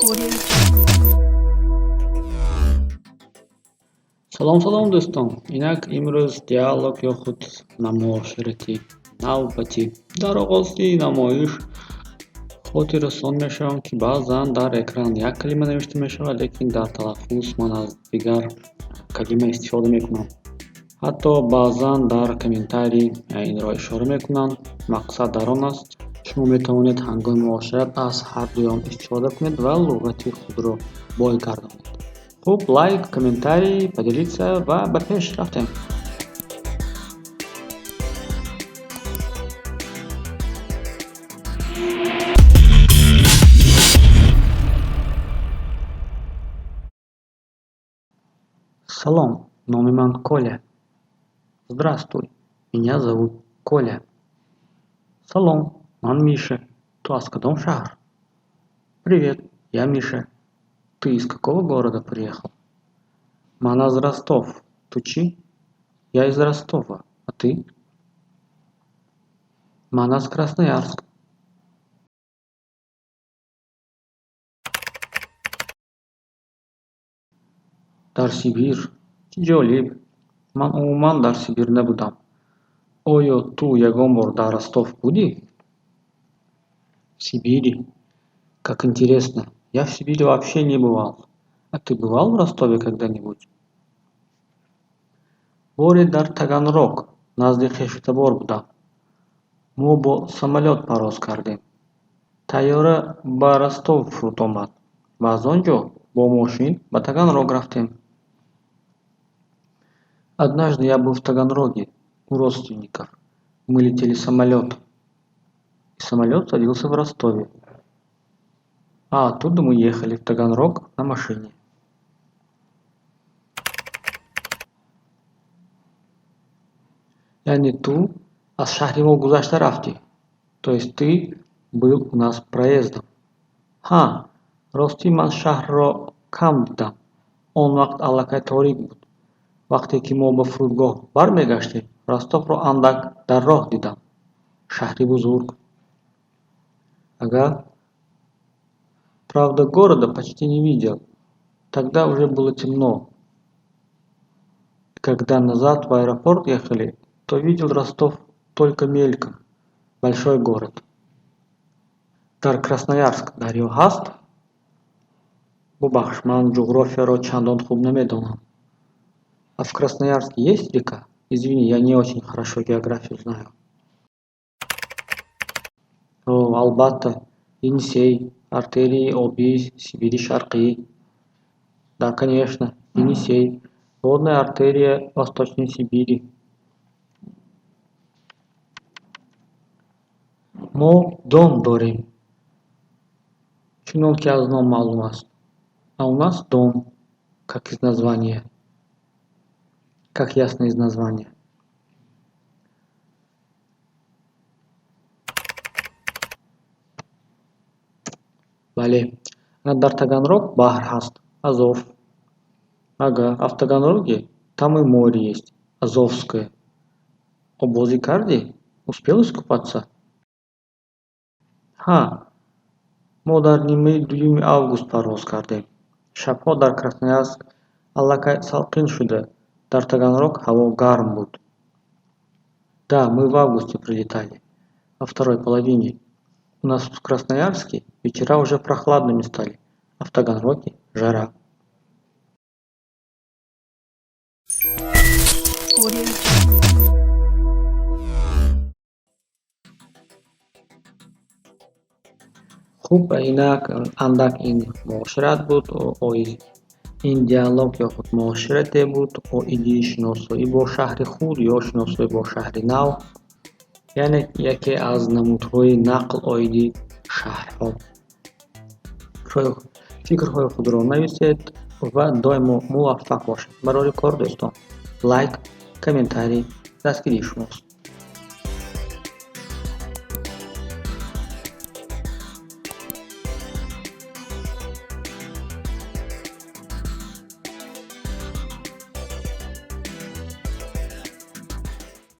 Audio. Salom do'ston. Inak imro'z dialog yoxud namoyishrati navbati дар оғози намоиш хотиррасон мешавам, ки баъзан дар экран як калима навишта мешавад, лекин дар талаффуз ман аз дигар калима истифода мекунам. ҳатто баъзан дар комментарий инро ишора мекунанд. Мақсад дар он аст, шумо метавонед ҳангоми муошират аз ҳар дуён истифода кунед ва луғати худро бой гардонед. Хуб, лайк, комментарий, поделиться ва ба пеш рафтем. Салом, номи ман Коля. Здравствуй, меня зовут Коля. Салом, ман Миша. Ту аз кадом шаҳр? Привет, я Миша. Ты из какого города приехал? Ман аз Ростов. Ту чи? Я из Ростова. А ты? Ман аз Красноярск. Дар Сибир. Чӣ ҷолиб. Ман умуман дар Сибир набудам. Оё ту ягон бор дар Ростов будӣ? В Сибири? Как интересно. Я в Сибири вообще не бывал. А ты бывал в Ростове когда-нибудь? Боре дар Таганрог, назди Хештабор будам. Мо бо самолёт парвоз кардем. Тайёра ба Ростов фуруд омад ва аз он ҷо бо мошин ба Таганрог рафтем. Однажды я был в Таганроге у родственников. Мы летели самолётом. И самолёт садился в Ростове. А оттуда мы ехали в Таганрог на машине. Яъни ту аз шаҳри мо гузашта рафтӣ. То есть ты был у нас проездом. Ҳа, ростӣ ман шаҳрро кам дидам. Он вақт аллакай торик буд. Вақте ки мо ба фурудгоҳ бармегаштем, Ростовро андак дар роҳ дидам. Шаҳри бузург. Ага. Правда, города почти не видел. Тогда уже было темно. Когда назад в аэропорт ехали, то видел Ростов только мельком. Большой город. Дар Красноярск дарё ҳаст? Бубахш, ман ҷуғрофияро чандон хуб намедонам. А в Красноярске есть река? Извини, я не очень хорошо географию знаю. О, албатта. Енисей, артерии оби Сибири Шарқӣ. Да, конечно, Енисей. Водная артерия Восточной Сибири. Мо Дон дорем. Чунон ки аз ном маълум аст. А у нас Дон, как из названия. Как ясно из названия. Бале. Дар Таганрог баҳр ҳаст. Азов. Ага, а в Таганроге там и море есть. Азовское. Обозӣ кардӣ? Успел искупаться? Ҳа, мо дар нимаи 2 август парвоз кардем. Шабҳо дар Красноярск аллакай салқин шуда, дар Таганрог ҳаво гарм буд. Да, мы в августе прилетали, во второй половине. У нас в Красноярске вечера уже прохладными стали, а в Таганроге жара. Audio. Хуб, инак андак ин муошират буд, ин диалог ёхуд муоширате буд оиди шиносоӣ бо шаҳри худ ё шиносоӣ бо шаҳри нав. Яъне яке аз намудҳои нақл оиди шаҳрҳо. Фикрҳои худро нависед ва доимо муваффақ бошед. Барори кор дӯстон. Лайк, комментарий дастгирии шумост.